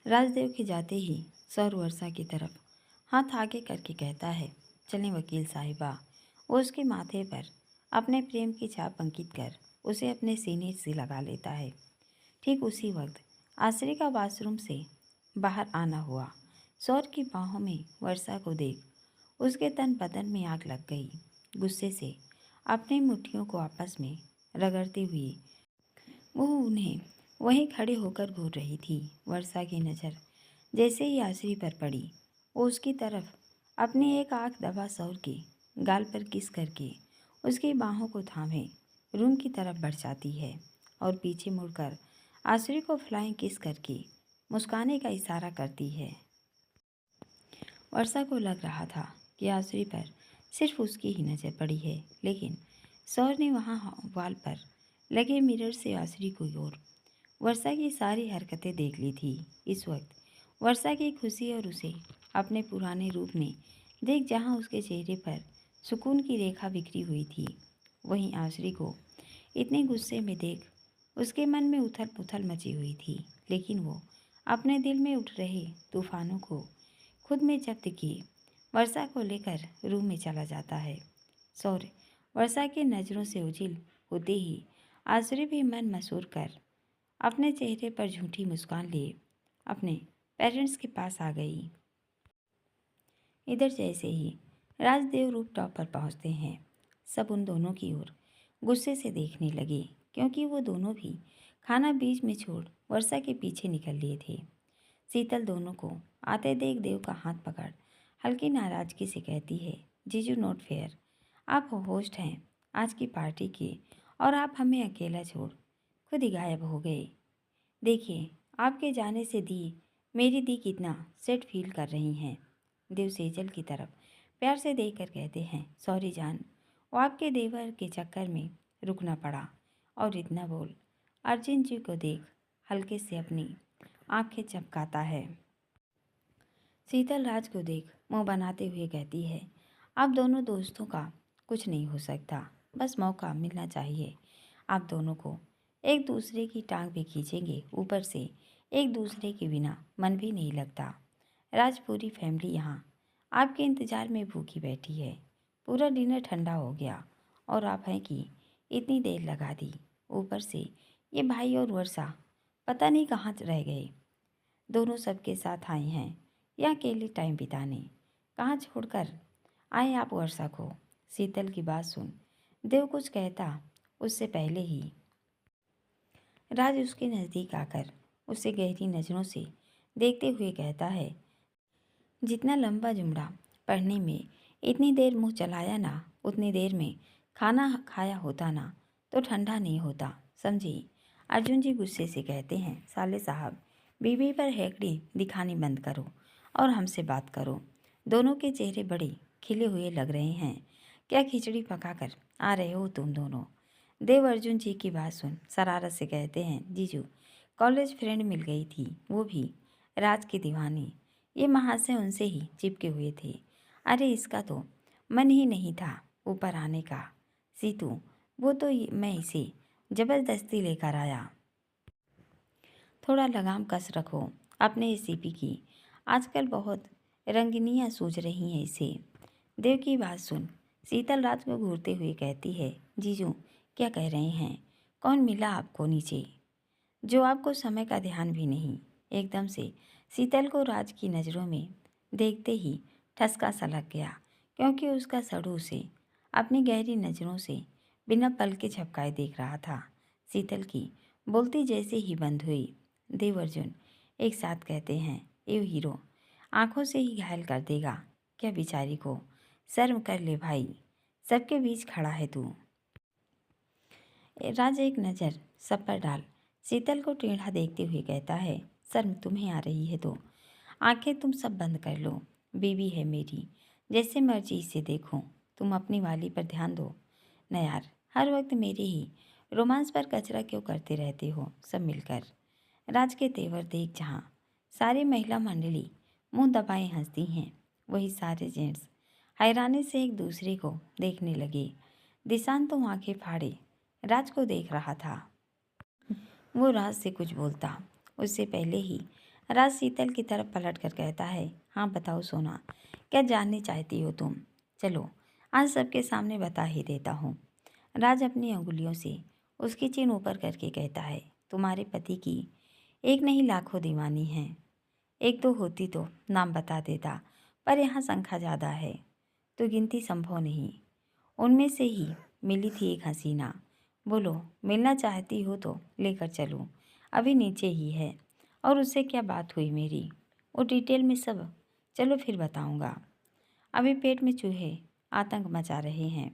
राजदेव के जाते ही सौर वर्षा की तरफ हाथ आगे करके कहता है, चलें वकील साहिबा। वो उसके माथे पर अपने प्रेम की छाप अंकित कर उसे अपने सीने से लगा लेता है। ठीक उसी वक्त आश्री का बाथरूम से बाहर आना हुआ। सौर की बाहों में वर्षा को देख उसके तन बदन में आग लग गई। गुस्से से अपनी मुट्ठियों को आपस में रगड़ते हुए वो उन्हें वहीं खड़े होकर घूर रही थी। वर्षा की नज़र जैसे ही आश्री पर पड़ी, वो उसकी तरफ अपनी एक आंख दबा सौर के गाल पर किस करके उसकी बाहों को थामे रूम की तरफ बढ़ जाती है और पीछे मुड़कर आश्री को फ्लाइंग किस करके मुस्काने का इशारा करती है। वर्षा को लग रहा था कि आश्री पर सिर्फ उसकी ही नज़र पड़ी है, लेकिन सौर ने वहाँ वाल पर लगे मिरर से आश्री को और वर्षा की सारी हरकतें देख ली थी। इस वक्त वर्षा की खुशी और उसे अपने पुराने रूप में देख जहाँ उसके चेहरे पर सुकून की रेखा बिखरी हुई थी, वहीं आश्री को इतने गुस्से में देख उसके मन में उथल पुथल मची हुई थी। लेकिन वो अपने दिल में उठ रहे तूफानों को खुद में जब्त किए वर्षा को लेकर रूम में चला जाता है। सौर वर्षा की नज़रों से ओझल होते ही आश्री भी मन मसूर कर अपने चेहरे पर झूठी मुस्कान लिए अपने पेरेंट्स के पास आ गई। इधर जैसे ही राजदेव रूफ टॉप पर पहुंचते हैं, सब उन दोनों की ओर गुस्से से देखने लगे, क्योंकि वो दोनों भी खाना बीच में छोड़ वर्षा के पीछे निकल लिए थे। शीतल दोनों को आते देख देव का हाथ पकड़ हल्की नाराजगी से कहती है, जीजू नॉट फेयर। आप होस्ट हैं आज की पार्टी के और आप हमें अकेला छोड़ खुद ही गायब हो गए। देखिए, आपके जाने से मेरी दी कितना सेट फील कर रही हैं। देव सेजल की तरफ प्यार से देखकर कहते हैं, सॉरी जान, वो आपके देवर के चक्कर में रुकना पड़ा। और इतना बोल अर्जुन जी को देख हल्के से अपनी आंखें चमकाता है। शीतल राज को देख मुंह बनाते हुए कहती है, आप दोनों दोस्तों का कुछ नहीं हो सकता, बस मौका मिलना चाहिए। आप दोनों को एक दूसरे की टांग भी खींचेंगे, ऊपर से एक दूसरे के बिना मन भी नहीं लगता। राज पूरी फैमिली यहाँ आपके इंतज़ार में भूखी बैठी है। पूरा डिनर ठंडा हो गया और आप हैं कि इतनी देर लगा दी। ऊपर से ये भाई और वर्षा पता नहीं कहाँ रह गए। दोनों सबके साथ आए हैं या अकेले टाइम बिताने, कहाँ छोड़कर आए आप वर्षा को। शीतल की बात सुन देव कुछ कहता उससे पहले ही राज उसके नज़दीक आकर उसे गहरी नज़रों से देखते हुए कहता है, जितना लंबा जुमड़ा पढ़ने में इतनी देर मुंह चलाया ना, उतनी देर में खाना खाया होता ना तो ठंडा नहीं होता, समझी। अर्जुन जी गुस्से से कहते हैं, साले साहब, बीवी पर हेकड़ी दिखानी बंद करो और हमसे बात करो। दोनों के चेहरे बड़े खिले हुए लग रहे हैं। क्या खिचड़ी पकाकर आ रहे हो तुम दोनों। देव अर्जुन जी की बात सुन शरारत से कहते हैं, जीजू, कॉलेज फ्रेंड मिल गई थी, वो भी राज की दीवानी। ये महाशय उनसे ही चिपके हुए थे। अरे इसका तो मन ही नहीं था ऊपर आने का। सीतू, वो तो मैं इसे ज़बरदस्ती लेकर आया। थोड़ा लगाम कस रखो अपने सीपी की, आजकल बहुत रंगनियाँ सूझ रही हैं इसे। देव की बात सुन शीतल रात को घूरते हुए कहती है, जीजू क्या कह रहे हैं, कौन मिला आपको नीचे जो आपको समय का ध्यान भी नहीं। एकदम से शीतल को राज की नज़रों में देखते ही ठसका सा लग गया, क्योंकि उसका सड़ू उसे अपनी गहरी नज़रों से बिना पल के झपकाए देख रहा था। शीतल की बोलती जैसे ही बंद हुई, देव अर्जुन एक साथ कहते हैं, एव हीरो, आंखों से ही घायल कर देगा क्या बेचारी को। शर्म कर ले भाई, सबके बीच खड़ा है तू। राज एक नज़र सब पर डाल शीतल को टेढ़ा देखते हुए कहता है, शर्म तुम्हें आ रही है तो आंखें तुम सब बंद कर लो। बीवी है मेरी, जैसे मर्जी इसे देखो, तुम अपनी वाली पर ध्यान दो न यार। हर वक्त मेरे ही रोमांस पर कचरा क्यों करते रहते हो सब मिलकर। राज के तेवर देख जहाँ सारी महिला मंडली मुंह दबाए हंसती हैं, वही सारे जेंट्स हैरानी से एक दूसरे को देखने लगे। दिशान तो आंखें फाड़े राज को देख रहा था। वो राज से कुछ बोलता उससे पहले ही राज शीतल की तरफ पलट कर कहता है, हाँ बताओ सोना, क्या जाननी चाहती हो तुम? चलो आज सबके सामने बता ही देता हूँ। राज अपनी अंगुलियों से उसकी चिन ऊपर करके कहता है, तुम्हारे पति की एक नहीं लाखों दीवानी हैं। एक तो होती तो नाम बता देता, पर यहाँ संख्या ज़्यादा है तो गिनती संभव नहीं। उनमें से ही मिली थी एक हसीना। बोलो मिलना चाहती हो तो लेकर चलूं, अभी नीचे ही है। और उससे क्या बात हुई मेरी, वो डिटेल में सब चलो फिर बताऊंगा। अभी पेट में चूहे आतंक मचा रहे हैं।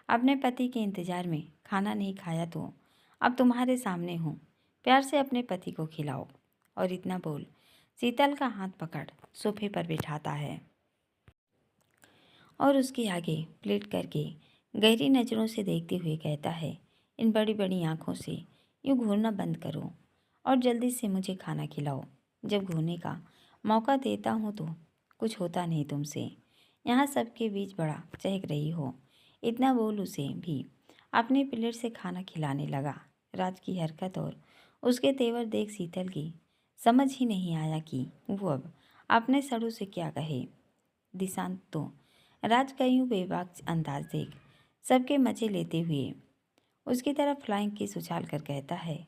अपने पति के इंतजार में खाना नहीं खाया तो अब तुम्हारे सामने हूँ, प्यार से अपने पति को खिलाओ। और इतना बोल शीतल का हाथ पकड़ सोफे पर बिठाता है और उसके आगे प्लेट करके गहरी नज़रों से देखते हुए कहता है, इन बड़ी बड़ी आँखों से यूँ घूरना बंद करो और जल्दी से मुझे खाना खिलाओ। जब घूरने का मौका देता हूँ तो कुछ होता नहीं तुमसे। यहाँ सबके बीच बड़ा चहक रही हो। इतना बोल उसे भी अपने प्लेट से खाना खिलाने लगा। राज की हरकत और उसके तेवर देख शीतल की समझ ही नहीं आया कि वो अब अपने सड़ों से क्या कहे। दिशांत तो राज का यूं बेबाक अंदाज देख सबके मजे लेते हुए उसकी तरफ फ्लाइंग किस उछाल कर कहता है,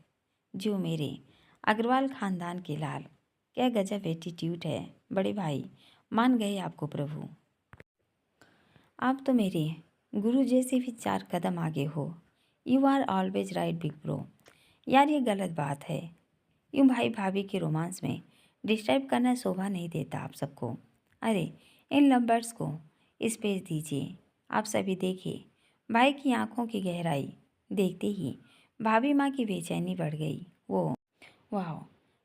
जो मेरे अग्रवाल खानदान के लाल, क्या गजब एटीट्यूड है बड़े भाई, मान गए आपको प्रभु। आप तो मेरे गुरु जैसे भी 4 कदम आगे हो। You are always right big bro. यार ये गलत बात है, यूँ भाई भाभी के रोमांस में डिस्टर्ब करना शोभा नहीं देता आप सबको। अरे इन लवर्स को स्पेस दीजिए। आप सभी देखिए भाई की आंखों की गहराई देखते ही भाभी माँ की बेचैनी बढ़ गई। वो वाह,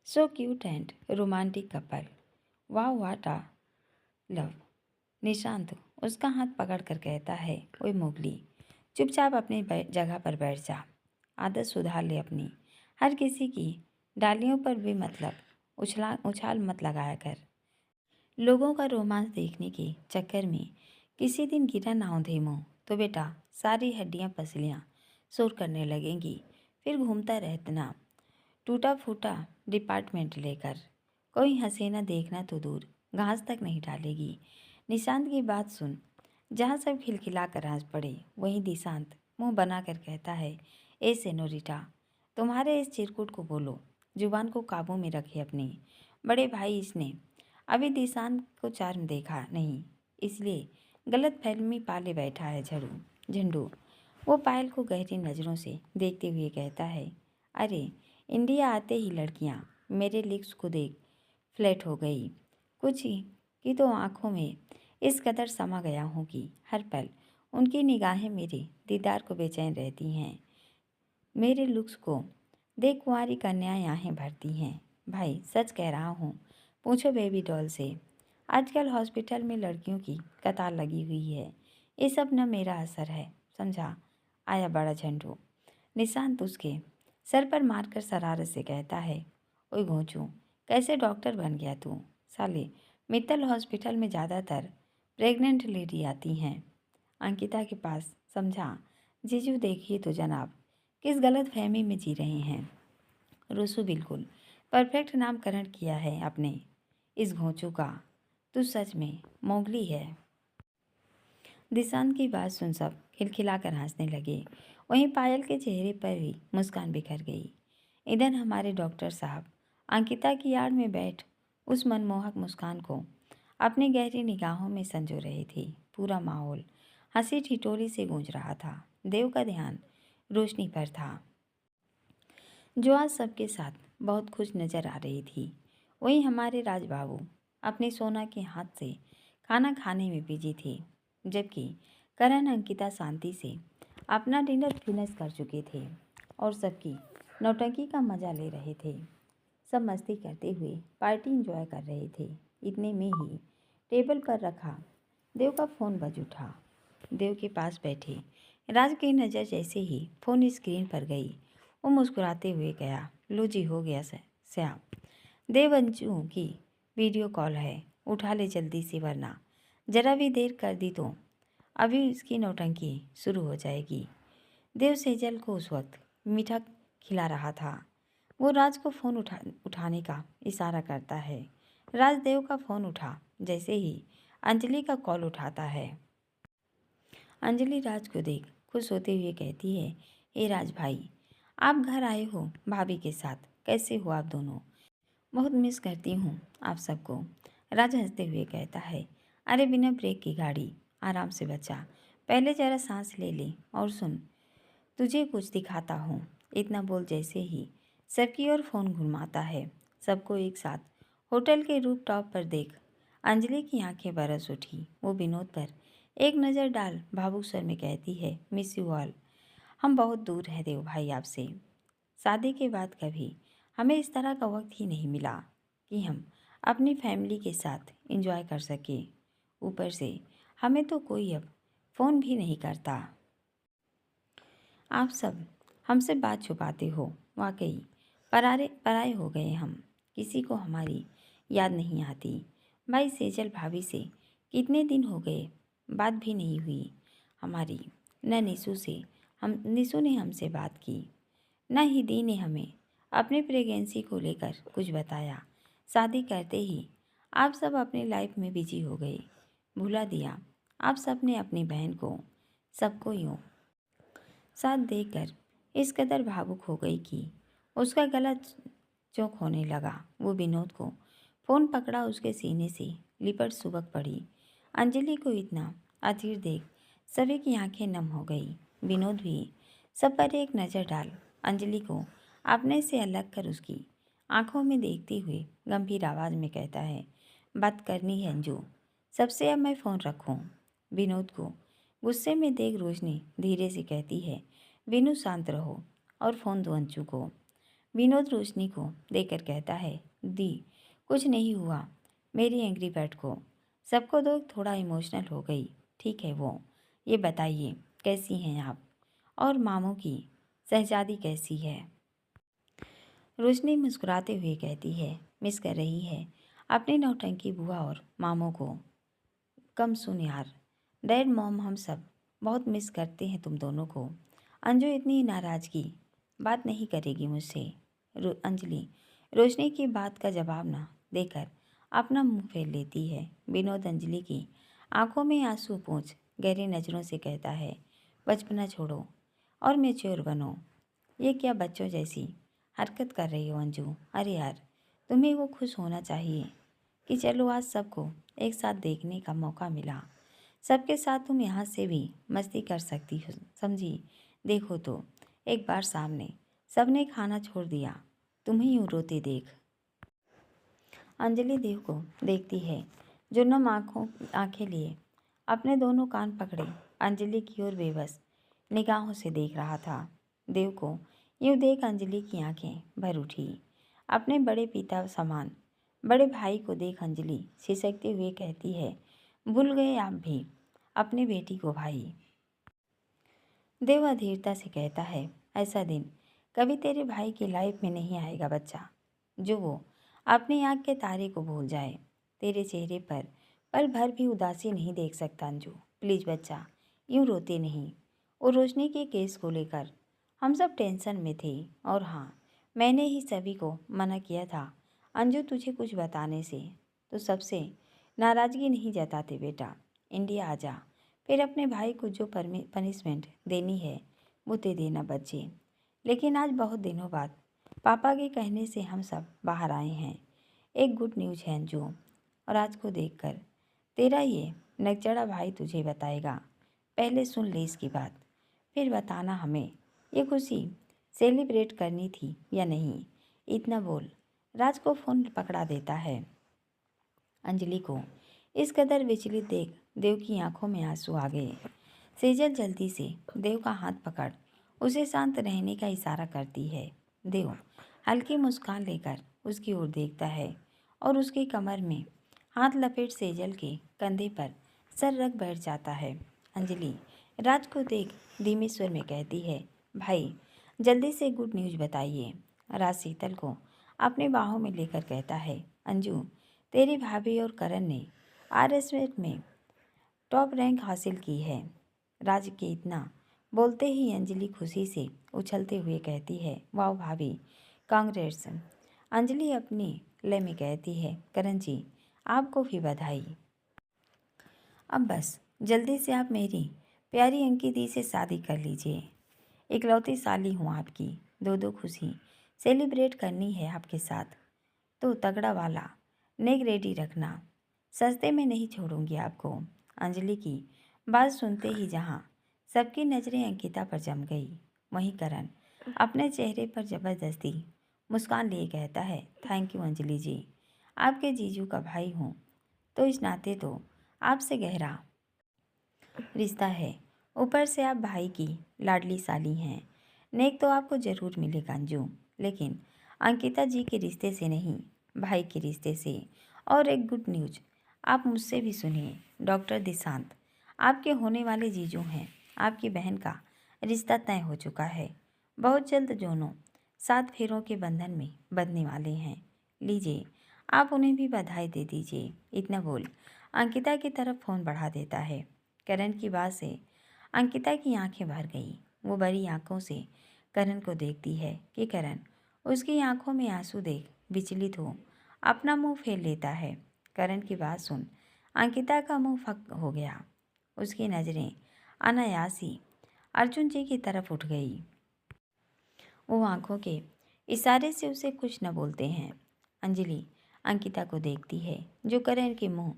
so cute and romantic couple, वाह वाट आ लव। निशांत उसका हाथ पकड़ कर कहता है, ओए मोगली, चुपचाप अपनी जगह पर बैठ जा। आदत सुधार ले अपनी। हर किसी की डालियों पर भी मतलब उछाल मत लगाया कर। लोगों का रोमांस देखने के चक्कर में किसी दिन गिरा ना हो धेमो तो बेटा सारी हड्डियां पसलियां शोर करने लगेंगी। फिर घूमता रहना टूटा फूटा डिपार्टमेंट लेकर। कोई हसीना देखना तो दूर घास तक नहीं डालेगी। निशांत की बात सुन जहाँ सब खिलखिला कर हंस पड़े वहीं दिशांत मुंह बनाकर कहता है, ए सेनोरिटा, तुम्हारे इस चिरकुट को बोलो जुबान को काबू में रखे अपने। बड़े भाई इसने अभी दिशांत को चार्म देखा नहीं, इसलिए गलत फहमी पाले बैठा है झंडू। वो पायल को गहरी नज़रों से देखते हुए कहता है, अरे इंडिया आते ही लड़कियां मेरे लिप्स को देख फ्लैट हो गई। कुछ ही की तो आंखों में इस कदर समा गया हूँ कि हर पल उनकी निगाहें मेरे दीदार को बेचैन रहती हैं। मेरे लुक्स को देख कुंवारी कन्याएं आहें भरती हैं। भाई सच कह रहा हूँ, पूछो बेबी डॉल से। आजकल हॉस्पिटल में लड़कियों की कतार लगी हुई है। ये सब न मेरा असर है, समझा? आया बड़ा झंडू। निशांत उसके सर पर मारकर शरारत से कहता है, ओए घोंचू, कैसे डॉक्टर बन गया तू? साले मित्तल हॉस्पिटल में ज़्यादातर प्रेग्नेंट लेडी आती हैं अंकिता के पास, समझा? जीजू देखिए तो जनाब किस गलत फहमी में जी रहे हैं। रुसु बिल्कुल परफेक्ट नामकरण किया है आपने इस घोंचू का। तू सच में मोगली है। दिशांत की बात सुन सब खिलखिलाकर हंसने लगे। वहीं पायल के चेहरे पर भी मुस्कान बिखर गई। इधर हमारे डॉक्टर साहब अंकिता की आड़ में बैठ उस मनमोहक मुस्कान को अपनी गहरी निगाहों में संजो रहे थे। पूरा माहौल हंसी ठिठोली से गूंज रहा था। देव का ध्यान रोशनी पर था जो आज सबके साथ बहुत खुश नजर आ रही थी। वहीं हमारे राजबाबू अपने सोना के हाथ से खाना खाने में बिजी थे, जबकि करण अंकिता शांति से अपना डिनर फिनिश कर चुके थे और सबकी नौटंकी का मजा ले रहे थे। सब मस्ती करते हुए पार्टी एंजॉय कर रहे थे। इतने में ही टेबल पर रखा देव का फ़ोन बज उठा। देव के पास बैठे राज की नज़र जैसे ही फ़ोन स्क्रीन पर गई, वो मुस्कुराते हुए गया, लो जी हो गया श्याम, देव अंजू की वीडियो कॉल है, उठा ले जल्दी से वरना ज़रा भी देर कर दी तो अभी इसकी नौटंकी शुरू हो जाएगी। देव सेजल को उस वक्त मीठा खिला रहा था। वो राज को फ़ोन उठाने का इशारा करता है। राजदेव का फ़ोन उठा जैसे ही अंजलि का कॉल उठाता है। अंजलि राज को देख खुश होते हुए कहती है, हे राज भाई, आप घर आए हो भाभी के साथ, कैसे हो आप दोनों? बहुत मिस करती हूँ आप सबको। राज हंसते हुए कहता है, अरे बिना ब्रेक की गाड़ी, आराम से बच्चा, पहले जरा सांस ले ले और सुन, तुझे कुछ दिखाता हूँ। इतना बोल जैसे ही सबकी ओर फ़ोन घुमाता है। सबको एक साथ होटल के रूफ टॉप पर देख अंजलि की आंखें बरस उठी। वो विनोद पर एक नज़र डाल भावुक स्वर में कहती है, मिस यू ऑल। हम बहुत दूर हैं देव भाई आपसे। शादी के बाद कभी हमें इस तरह का वक्त ही नहीं मिला कि हम अपनी फैमिली के साथ एंजॉय कर सके। ऊपर से हमें तो कोई अब फ़ोन भी नहीं करता। आप सब हमसे बात छुपाते हो। वाकई पराए हो गए हम। किसी को हमारी याद नहीं आती। भाई सेजल भाभी से कितने दिन हो गए बात भी नहीं हुई हमारी। न निशु ने हमसे बात की, न ही दी ने हमें अपनी प्रेगनेंसी को लेकर कुछ बताया। शादी करते ही आप सब अपनी लाइफ में बिजी हो गए। भुला दिया आप सब ने अपनी बहन को। सबको यूँ साथ देकर इस कदर भावुक हो गई कि उसका गला चौक होने लगा। वो विनोद को फ़ोन पकड़ा, उसके सीने से लिपट सुबक पड़ी। अंजलि को इतना अधीर देख सभी की आंखें नम हो गई। विनोद भी सब पर एक नज़र डाल अंजलि को अपने से अलग कर उसकी आंखों में देखते हुए गंभीर आवाज़ में कहता है, बात करनी है अंजू, सबसे अब मैं फ़ोन रखूं? विनोद को गुस्से में देख रोशनी धीरे से कहती है, विनू शांत रहो और फ़ोन दो अंजू को। विनोद रोशनी को देकर कहता है, दी कुछ नहीं हुआ मेरी एंग्री बर्ड को। सबको दो थोड़ा इमोशनल हो गई। ठीक है वो, ये बताइए कैसी हैं आप और मामू की शहजादी कैसी है? रोशनी मुस्कुराते हुए कहती है, मिस कर रही है अपनी नौटंकी बुआ और मामू को। कम सुन यार, डैड मॉम हम सब बहुत मिस करते हैं तुम दोनों को। अंजू इतनी नाराज़गी बात नहीं करेगी मुझसे। अंजलि रोशनी की बात का जवाब ना देकर अपना मुंह फेर लेती है। विनोद अंजलि की आंखों में आंसू पोंछ गहरी नज़रों से कहता है, बचपना छोड़ो और मैच्योर बनो। ये क्या बच्चों जैसी हरकत कर रही हो अंजू? अरे यार, तुम्हें वो खुश होना चाहिए कि चलो आज सबको एक साथ देखने का मौका मिला। सबके साथ तुम यहाँ से भी मस्ती कर सकती हो, समझी? देखो तो एक बार सामने सबने खाना छोड़ दिया, तुम्हें यूँ रोते देख। अंजलि देव को देखती है जो नम आंखें लिए अपने दोनों कान पकड़े अंजलि की ओर बेबस निगाहों से देख रहा था। देव को यूँ देख अंजलि की आंखें भर उठी। अपने बड़े पिता समान बड़े भाई को देख अंजलि सिसकते हुए कहती है, भूल गए आप भी अपनी बेटी को भाई। देव अधीरता से कहता है, ऐसा दिन कभी तेरे भाई की लाइफ में नहीं आएगा बच्चा, जो वो अपनी आँख के तारे को भूल जाए। तेरे चेहरे पर पल भर भी उदासी नहीं देख सकता अंजू। प्लीज़ बच्चा, यूँ रोते नहीं। और रोशनी के केस को लेकर हम सब टेंशन में थे और हाँ, मैंने ही सभी को मना किया था अंजू तुझे कुछ बताने से। तो सबसे नाराज़गी नहीं जताते बेटा, इंडिया आ जा, फिर अपने भाई को जो पनिशमेंट देनी है वो दे देना बच्चे। लेकिन आज बहुत दिनों बाद पापा के कहने से हम सब बाहर आए हैं। एक गुड न्यूज़ है अंजू, और आज को देखकर तेरा ये नकचड़ा भाई तुझे बताएगा। पहले सुन ले इसकी बात, फिर बताना हमें ये खुशी सेलिब्रेट करनी थी या नहीं। इतना बोल राज को फ़ोन पकड़ा देता है। अंजलि को इस कदर विचलित देख देव की आंखों में आंसू आ गए। सेजल जल्दी से देव का हाथ पकड़ उसे शांत रहने का इशारा करती है। देव हल्की मुस्कान लेकर उसकी ओर देखता है और उसकी कमर में हाथ लपेट सेजल के कंधे पर सर रख बैठ जाता है। अंजलि राज को देख धीमे स्वर में कहती है, भाई जल्दी से गुड न्यूज़ बताइए। राज शीतल को अपने बाहों में लेकर कहता है, अंजू तेरी भाभी और करण ने आरएसएस में टॉप रैंक हासिल की है। राज के इतना बोलते ही अंजलि खुशी से उछलते हुए कहती है, वाह भाभी कांग्रेट्स। अंजलि अपनी लय में कहती है, करण जी आपको भी बधाई। अब बस जल्दी से आप मेरी प्यारी अंकिता से शादी कर लीजिए। इकलौती साली हूँ आपकी, दो दो खुशी सेलिब्रेट करनी है आपके साथ। तो तगड़ा वाला नेक रेडी रखना, सस्ते में नहीं छोड़ूंगी आपको। अंजलि की बात सुनते ही जहाँ सबकी नज़रें अंकिता पर जम गई, वहीं करण अपने चेहरे पर ज़बरदस्ती मुस्कान लिए कहता है, थैंक यू अंजलि जी, आपके जीजू का भाई हूँ तो इस नाते तो आपसे गहरा रिश्ता है, ऊपर से आप भाई की लाडली साली हैं। नेक तो आपको ज़रूर मिलेगा अंजू, लेकिन अंकिता जी के रिश्ते से नहीं, भाई के रिश्ते से। और एक गुड न्यूज आप मुझसे भी सुनिए, डॉक्टर दिशांत आपके होने वाले जीजू हैं। आपकी बहन का रिश्ता तय हो चुका है, बहुत जल्द दोनों 7 फेरों के बंधन में बंधने वाले हैं। लीजिए आप उन्हें भी बधाई दे दीजिए। इतना बोल अंकिता की तरफ फ़ोन बढ़ा देता है। करण की बात से अंकिता की आंखें भर गई। वो बड़ी आंखों से करण को देखती है कि करण उसकी आंखों में आंसू देख विचलित हो अपना मुंह फेर लेता है। करण की बात सुन अंकिता का मुंह फक हो गया। उसकी नज़रें अनायास ही अर्जुन जी की तरफ उठ गई। वो आंखों के इशारे से उसे कुछ न बोलते हैं। अंजलि अंकिता को देखती है जो करण के मुंह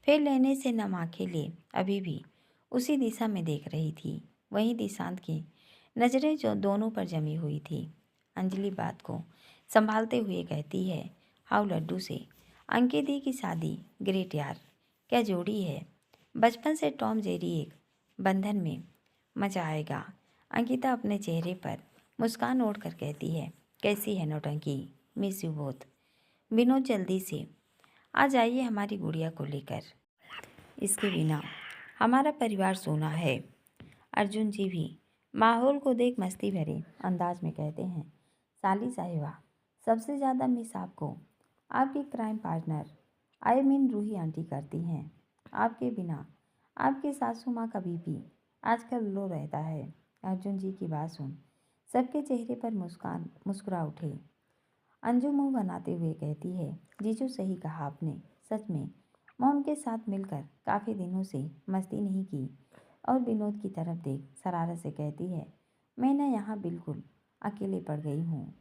फेर लेने से नम आंखें ले अभी भी उसी दिशा में देख रही थी। वहीं दिशांत की नज़रें जो दोनों पर जमी हुई थी। अंजलि बात को संभालते हुए कहती है, हाउ लड्डू से अंकित दी की शादी ग्रेट यार, क्या जोड़ी है। बचपन से टॉम जेरी एक बंधन में मजा आएगा। अंकिता अपने चेहरे पर मुस्कान ओढ़ कर कहती है, कैसी है नौटंकी, मिस यू बोथ। विनोद जल्दी से आ जाइए हमारी गुड़िया को लेकर, इसके बिना हमारा परिवार सोना है। अर्जुन जी भी माहौल को देख मस्ती भरे अंदाज में कहते हैं, साली साहिबा सबसे ज़्यादा मिस आपको आपकी crime partner I mean Roohi aunty करती हैं। आपके बिना आपकी सासू माँ का बीपी आजकल लो रहता है। अर्जुन जी की बात सुन सबके चेहरे पर मुस्कुरा उठे। अंजू मुंह बनाते हुए कहती है, जीजू सही कहा आपने, सच में मॉम के साथ मिलकर काफ़ी दिनों से मस्ती नहीं की। और विनोद की तरफ देख शरारत से कहती है, मैं ना यहाँ बिल्कुल अकेले पड़ गई हूँ।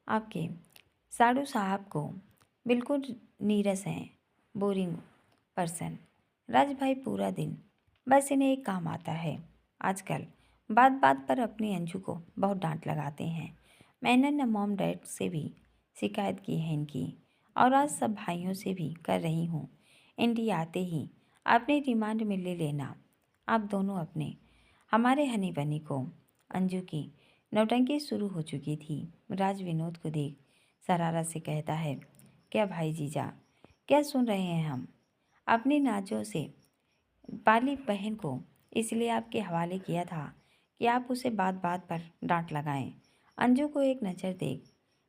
आपके साड़ू साहब को बिल्कुल नीरस हैं, बोरिंग पर्सन। राज भाई पूरा दिन बस इन्हें एक काम आता है। आजकल बात बात पर अपनी अंजू को बहुत डांट लगाते हैं। मैंने न मॉम डैड से भी शिकायत की है इनकी, और आज सब भाइयों से भी कर रही हूँ। इंडिया आते ही अपने रिमांड में ले लेना आप दोनों अपने हमारे हनी बनी को। अंजू की नौटंकी शुरू हो चुकी थी। राज विनोद को देख शरारत से कहता है, क्या भाई जीजा, क्या सुन रहे हैं हम। अपनी नाजों से पाली बहन को इसलिए आपके हवाले किया था कि आप उसे बात बात पर डांट लगाएं। अंजू को एक नज़र देख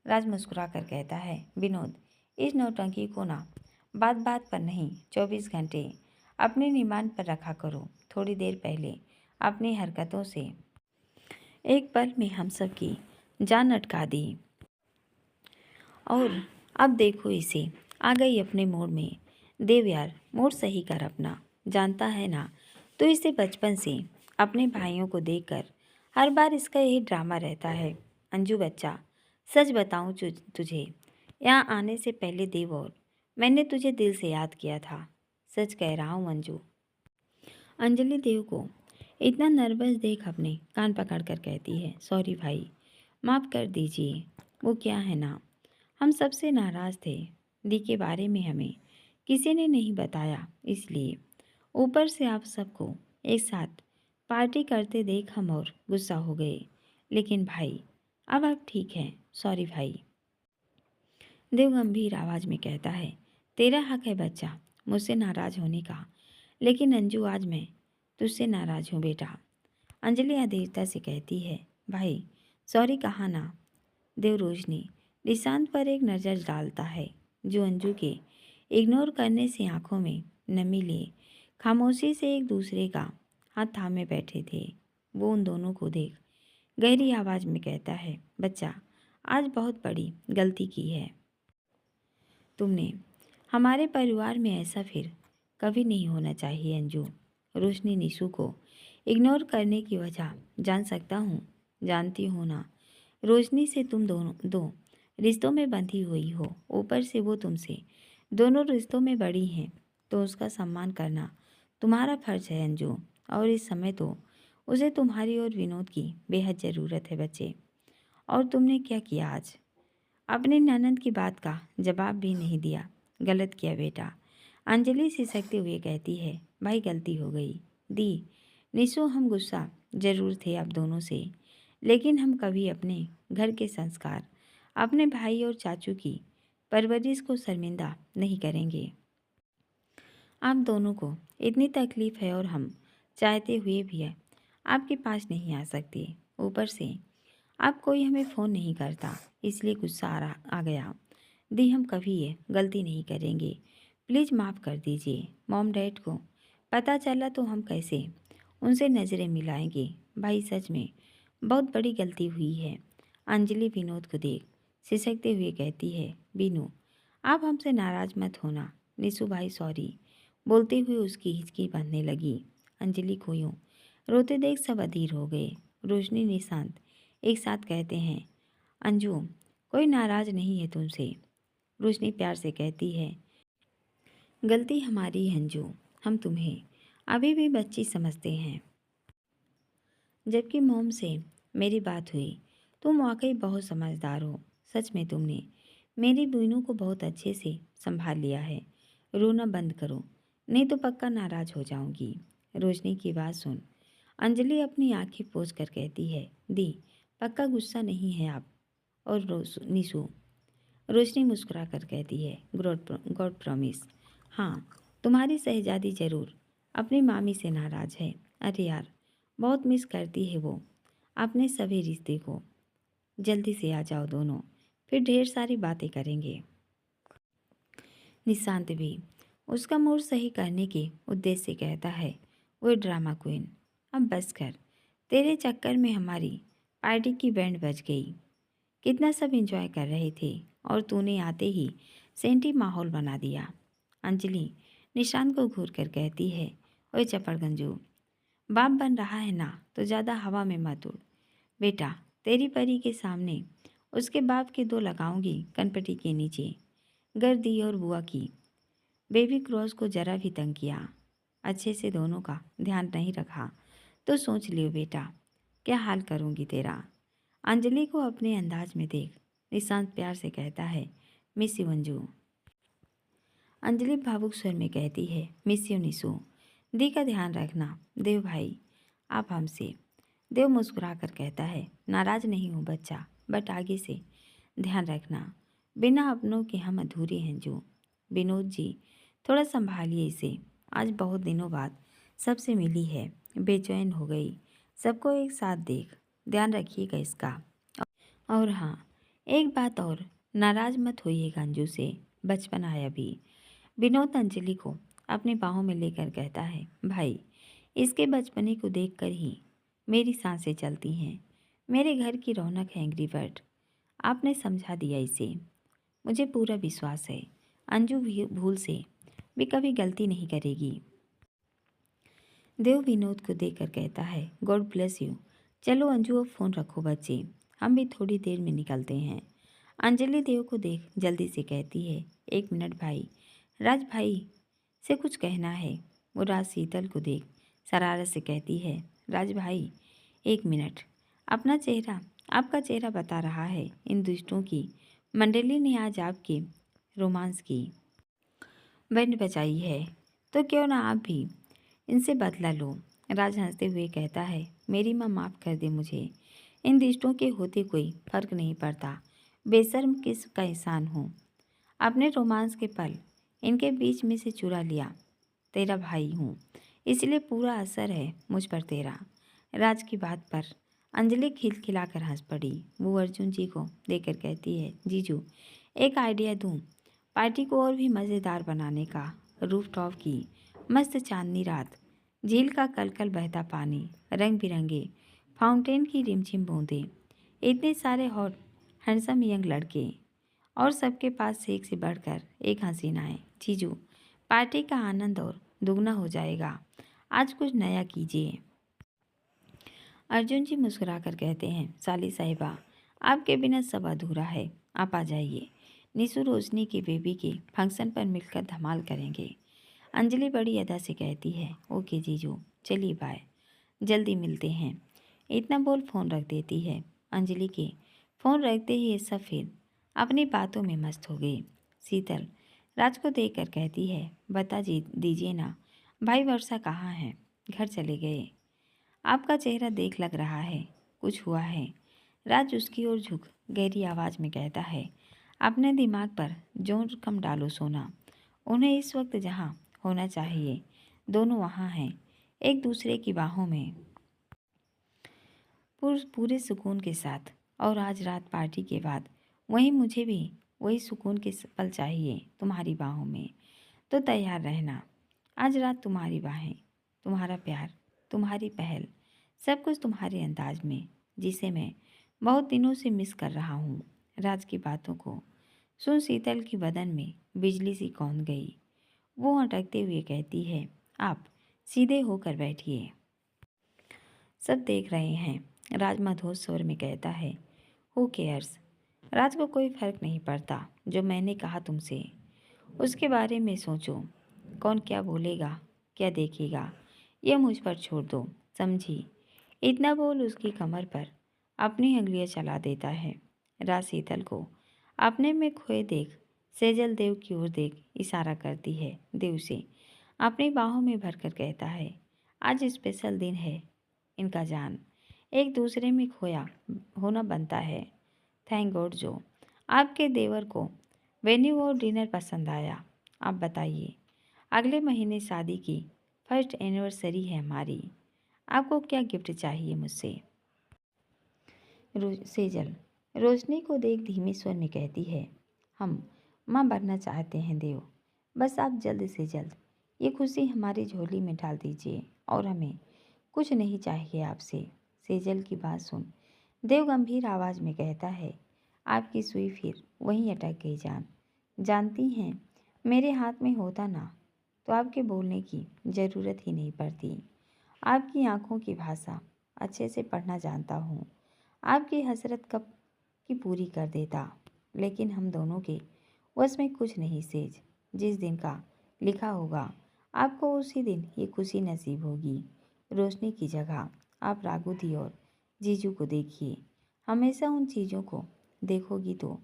राज मुस्कुरा कर कहता है, विनोद इस नौटंकी को ना बात बात पर नहीं 24 घंटे अपने निमान पर रखा करो। थोड़ी देर पहले अपनी हरकतों से एक पल में हम सब की जान अटका दी, और अब देखो इसे आ गई अपने मोड़ में। देव यार मोड़ सही कर अपना, जानता है ना तो इसे बचपन से अपने भाइयों को देखकर हर बार इसका यही ड्रामा रहता है। अंजू बच्चा सच बताऊं तुझे, यहाँ आने से पहले देव और मैंने तुझे दिल से याद किया था। सच कह रहा हूँ अंजू। अंजलि देव को इतना नर्वस देख अपने कान पकड़ कर कहती है, सॉरी भाई, माफ़ कर दीजिए। वो क्या है ना, हम सबसे नाराज़ थे। दी के बारे में हमें किसी ने नहीं बताया, इसलिए ऊपर से आप सबको एक साथ पार्टी करते देख हम और गुस्सा हो गए। लेकिन भाई अब आप ठीक हैं, सॉरी भाई। देव गंभीर आवाज़ में कहता है, तेरा हक है बच्चा मुझसे नाराज़ होने का, लेकिन अंजू आज मैं तुझसे नाराज़ हूँ बेटा। अंजलि अधीरता से कहती है, भाई सॉरी कहा ना। देव रोशनी निशांत पर एक नज़र डालता है जो अंजू के इग्नोर करने से आंखों में नमी लिए खामोशी से एक दूसरे का हाथ थामे बैठे थे। वो उन दोनों को देख गहरी आवाज़ में कहता है, बच्चा आज बहुत बड़ी गलती की है तुमने। हमारे परिवार में ऐसा फिर कभी नहीं होना चाहिए अंजू। रोशनी निशु को इग्नोर करने की वजह जान सकता हूँ। जानती हो ना, रोशनी से तुम दोनों दो रिश्तों में बंधी हुई हो, ऊपर से वो तुमसे दोनों रिश्तों में बड़ी हैं, तो उसका सम्मान करना तुम्हारा फर्ज है अंजू। और इस समय तो उसे तुम्हारी और विनोद की बेहद ज़रूरत है बच्चे। और तुमने क्या किया आज? अपनी ननद की बात का जवाब भी नहीं दिया। गलत किया बेटा, अंजलि सिसकते हुए कहती है। भाई गलती हो गई दी। निशु हम गुस्सा जरूर थे आप दोनों से, लेकिन हम कभी अपने घर के संस्कार, अपने भाई और चाचू की परवरिश को शर्मिंदा नहीं करेंगे। आप दोनों को इतनी तकलीफ है और हम चाहते हुए भी है आपके पास नहीं आ सकते। ऊपर से अब कोई हमें फ़ोन नहीं करता, इसलिए गुस्सा आ गया। दी हम कभी ये गलती नहीं करेंगे, प्लीज़ माफ़ कर दीजिए। मॉम डैड को पता चला तो हम कैसे उनसे नज़रें मिलाएंगे। भाई सच में बहुत बड़ी गलती हुई है। अंजलि विनोद को देख सिसकते हुए कहती है। बीनू आप हमसे नाराज़ मत होना। निशु भाई सॉरी बोलते हुए उसकी हिचकी बांधने लगी। अंजलि को यूं रोते देख सब अधीर हो गए। रोशनी निशांत एक साथ कहते हैं, अंजू कोई नाराज़ नहीं है तुमसे। रोशनी प्यार से कहती है, गलती हमारी है अंजू, हम तुम्हें अभी भी बच्ची समझते हैं। जबकि मोम से मेरी बात हुई, तुम वाकई बहुत समझदार हो। सच में तुमने मेरी बीनू को बहुत अच्छे से संभाल लिया है। रोना बंद करो, नहीं तो पक्का नाराज़ हो जाऊंगी। रोशनी की बात सुन अंजलि अपनी आंखें पोंछ कर कहती है, दी पक्का गुस्सा नहीं है आप? और निशु रोशनी मुस्कुरा कर कहती है, गॉड प्रॉमिस। हाँ, तुम्हारी शहजादी ज़रूर अपनी मामी से नाराज़ है। अरे यार बहुत मिस करती है वो अपने सभी रिश्ते को। जल्दी से आ जाओ दोनों, फिर ढेर सारी बातें करेंगे। निशांत भी उसका मूड सही करने के उद्देश्य से कहता है, वो ड्रामा क्वीन अब बस कर, तेरे चक्कर में हमारी पार्टी की बैंड बज गई। कितना सब एंजॉय कर रहे थे और तूने आते ही सेंटी माहौल बना दिया। अंजलि निशांत को घूर कर कहती है, ओए चपड़गंजू बाप बन रहा है ना तो ज़्यादा हवा में मत उड़। बेटा तेरी परी के सामने उसके बाप के दो लगाऊंगी कनपटी के नीचे। गर्दी और बुआ की बेबी क्रॉस को जरा भी तंग किया, अच्छे से दोनों का ध्यान नहीं रखा तो सोच लियो बेटा क्या हाल करूंगी तेरा। अंजलि को अपने अंदाज में देख निशांत प्यार से कहता है, मिस यू अंजू। अंजलि भावुक स्वर में कहती है, मिस यू निशु। दी का ध्यान रखना देव भाई आप हमसे। देव मुस्कुरा कर कहता है, नाराज नहीं हूँ बच्चा, बट आगे से ध्यान रखना, बिना अपनों के हम अधूरे हैं जो। विनोद जी थोड़ा संभालिए इसे, आज बहुत दिनों बाद सबसे मिली है, बेचैन हो गई। सबको एक साथ देख ध्यान रखिएगा इसका। और हाँ एक बात और, नाराज मत होइएगा अंजू से, बचपन है अभी। विनोद अंजलि को अपने बाहों में लेकर कहता है, भाई इसके बचपने को देखकर ही मेरी सांसें चलती हैं। मेरे घर की रौनक है एंग्री बर्ड। आपने समझा दिया इसे, मुझे पूरा विश्वास है अंजू भी भूल से भी कभी गलती नहीं करेगी। देव विनोद को देखकर कहता है, गॉड ब्लेस यू। चलो अंजू अब फ़ोन रखो बच्चे, हम भी थोड़ी देर में निकलते हैं। अंजलि देव को देख जल्दी से कहती है, एक मिनट भाई, राज भाई से कुछ कहना है। वो राज शीतल को देख शरारत से कहती है, राज भाई एक मिनट, अपना चेहरा आपका चेहरा बता रहा है। इन दुष्टों की मंडली ने आज आपके रोमांस की बैंड बजाई है, तो क्यों ना आप भी इनसे बदला लो। राज हंसते हुए कहता है, मेरी माँ माफ़ कर दे मुझे, इन रिश्तों के होते कोई फर्क नहीं पड़ता। बेशर्म किस का एहसान हूँ, अपने रोमांस के पल इनके बीच में से चुरा लिया। तेरा भाई हूँ इसलिए पूरा असर है मुझ पर तेरा। राज की बात पर अंजलि खिलखिलाकर हंस पड़ी। वो अर्जुन जी को देखकर कहती है, जीजू एक आइडिया दूँ पार्टी को और भी मज़ेदार बनाने का। रूफटॉप की मस्त चांदनी रात, झील का कलकल बहता पानी, रंग बिरंगे फाउंटेन की रिमझिम बूंदें, इतने सारे हॉट हैंडसम यंग लड़के और सबके पास एक से बढ़कर एक हसीनाएं। जीजू, पार्टी का आनंद और दुगना हो जाएगा। आज कुछ नया कीजिए। अर्जुन जी मुस्कुराकर कहते हैं, साली साहिबा, आपके बिना सब अधूरा है। आप आ जाइए। निशु रोशनी की बेबी के फंक्शन पर मिलकर धमाल करेंगे। अंजलि बड़ी अदा से कहती है, ओके जीजू, चलिए बाय, जल्दी मिलते हैं। इतना बोल फ़ोन रख देती है। अंजलि के फ़ोन रखते ही ये सब फिर अपनी बातों में मस्त हो गई। शीतल राज को देखकर कहती है, बता दीजिए ना, भाई वर्षा कहाँ है? घर चले गए? आपका चेहरा देख लग रहा है कुछ हुआ है। राज उसकी ओर झुक गहरी आवाज़ में कहता है, अपने दिमाग पर जोर कम डालो सोना। उन्हें इस वक्त जहाँ होना चाहिए दोनों वहाँ हैं, एक दूसरे की बाहों में पूरे सुकून के साथ। और आज रात पार्टी के बाद वहीं मुझे भी वही सुकून के पल चाहिए तुम्हारी बाहों में। तो तैयार रहना। आज रात तुम्हारी बाहें, तुम्हारा प्यार, तुम्हारी पहल, सब कुछ तुम्हारे अंदाज में, जिसे मैं बहुत दिनों से मिस कर रहा हूँ। राज की बातों को सुन शीतल की बदन में बिजली सी कौंध गई। वो अटकते हुए कहती है, आप सीधे होकर बैठिए, सब देख रहे हैं। राज मधोर स्वर में कहता है, हु केयर्स? राज को कोई फर्क नहीं पड़ता जो मैंने कहा तुमसे। उसके बारे में सोचो, कौन क्या बोलेगा, क्या देखेगा, यह मुझ पर छोड़ दो, समझी? इतना बोल उसकी कमर पर अपनी उंगलियां चला देता है। राज शीतल को अपने में खोए देख सेजल देव की ओर देख इशारा करती है। देव से अपनी बाहों में भरकर कहता है, आज स्पेशल दिन है इनका जान, एक दूसरे में खोया होना बनता है। थैंक गॉड जो आपके देवर को वेन्यू और डिनर पसंद आया। आप बताइए, अगले महीने शादी की फर्स्ट एनिवर्सरी है हमारी, आपको क्या गिफ्ट चाहिए मुझसे? सेजल रोशनी को देख धीमे स्वर में कहती है, हम माँ बनना चाहते हैं देव, बस आप जल्द से जल्द ये खुशी हमारी झोली में डाल दीजिए और हमें कुछ नहीं चाहिए आपसे। सेजल की बात सुन देव गंभीर आवाज़ में कहता है, आपकी सुई फिर वहीं अटक गई जान। जानती हैं, मेरे हाथ में होता ना तो आपके बोलने की ज़रूरत ही नहीं पड़ती। आपकी आंखों की भाषा अच्छे से पढ़ना जानता हूँ। आपकी हसरत कब की पूरी कर देता, लेकिन हम दोनों के बस में कुछ नहीं सेज। जिस दिन का लिखा होगा आपको उसी दिन ये खुशी नसीब होगी। रोशनी की जगह आप राघु दी और जीजू को देखिए। हमेशा उन चीज़ों को देखोगी तो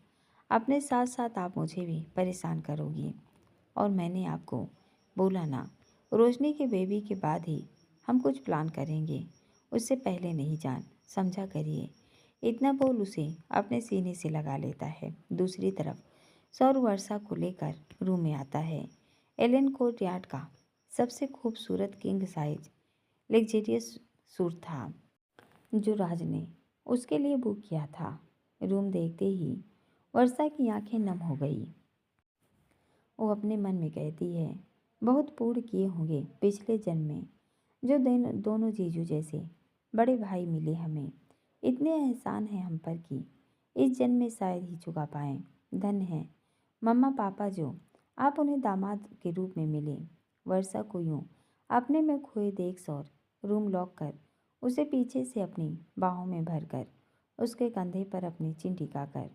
अपने साथ साथ आप मुझे भी परेशान करोगी। और मैंने आपको बोला ना, रोशनी के बेबी के बाद ही हम कुछ प्लान करेंगे, उससे पहले नहीं जान, समझा करिए। इतना बोल उसे अपने सीने से लगा लेता है। दूसरी तरफ सौर वर्षा को लेकर रूम में आता है। एलन कोर्ट यार्ड का सबसे खूबसूरत किंग साइज लग्जरियस सूट था जो राज ने उसके लिए बुक किया था। रूम देखते ही वर्षा की आंखें नम हो गई। वो अपने मन में कहती है, बहुत पूर्ण किए होंगे पिछले जन्म में जो दोनों जीजू जैसे बड़े भाई मिले हमें। इतने एहसान हैं हम पर कि इस जन्म में शायद ही चुका पाएं। धन्य है मम्मा पापा जो आप उन्हें दामाद के रूप में मिले। वर्षा को यूं अपने में खोए देख सौर रूम लॉक कर उसे पीछे से अपनी बाहों में भरकर उसके कंधे पर अपनी चिन टिकाकर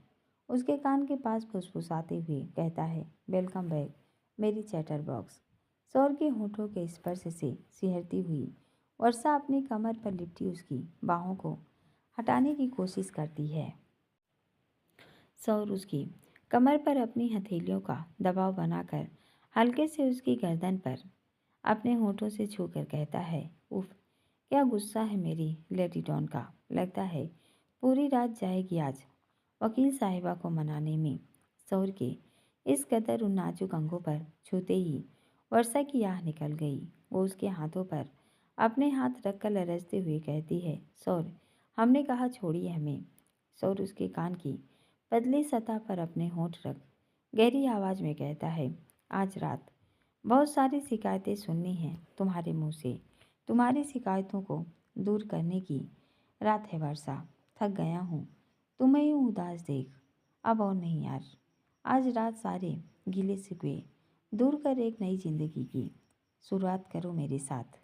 उसके कान के पास फुसफुसाते हुए कहता है, वेलकम बैक मेरी चैटर बॉक्स। सौर के होठों के स्पर्श से सिहरती हुई वर्षा अपनी कमर पर लिपटी उसकी बाहों को हटाने की कोशिश करती है। सौर उसकी कमर पर अपनी हथेलियों का दबाव बनाकर हल्के से उसकी गर्दन पर अपने होठों से छूकर कहता है, उफ क्या गुस्सा है मेरी लेडी डॉन का। लगता है पूरी रात जाएगी आज वकील साहिबा को मनाने में। सौर के इस कदर उन नाजुक अंगों पर छूते ही वर्षा की आह निकल गई। वो उसके हाथों पर अपने हाथ रखकर लरजते हुए कहती है, सौर हमने कहा छोड़िए हमें। सौर उसके कान की पतली सतह पर अपने होंठ रख गहरी आवाज़ में कहता है, आज रात बहुत सारी शिकायतें सुननी हैं तुम्हारे मुंह से। तुम्हारी शिकायतों को दूर करने की रात है वर्षा, थक गया हूँ तुम्हें यूँ उदास देख अब और नहीं यार। आज रात सारे गिले शिकवे दूर कर एक नई जिंदगी की शुरुआत करो मेरे साथ।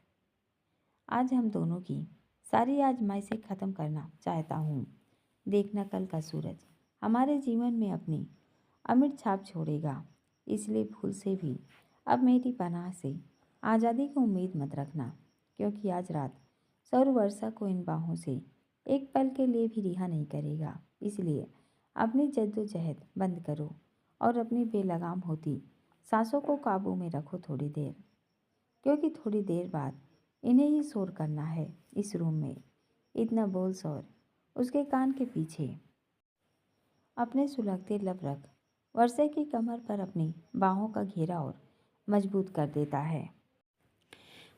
आज हम दोनों की सारी आजमाइशें ख़त्म करना चाहता हूँ। देखना कल का सूरज हमारे जीवन में अपनी अमिट छाप छोड़ेगा। इसलिए भूल से भी अब मेरी पनाह से आज़ादी की उम्मीद मत रखना, क्योंकि आज रात सौर वर्षा को इन बाहों से एक पल के लिए भी रिहा नहीं करेगा। इसलिए अपनी जद्दोजहद बंद करो और अपनी बेलगाम होती सांसों को काबू में रखो थोड़ी देर, क्योंकि थोड़ी देर बाद इन्हें ही शोर करना है इस रूम में। इतना बोल शोर उसके कान के पीछे अपने सुलगते लब रख वर्षे की कमर पर अपनी बाहों का घेरा और मजबूत कर देता है।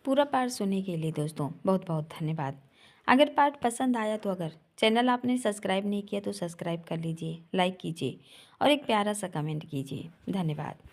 पूरा पाठ सुनने के लिए दोस्तों बहुत बहुत धन्यवाद। अगर पाठ पसंद आया तो अगर चैनल आपने सब्सक्राइब नहीं किया तो सब्सक्राइब कर लीजिए, लाइक कीजिए और एक प्यारा सा कमेंट कीजिए। धन्यवाद।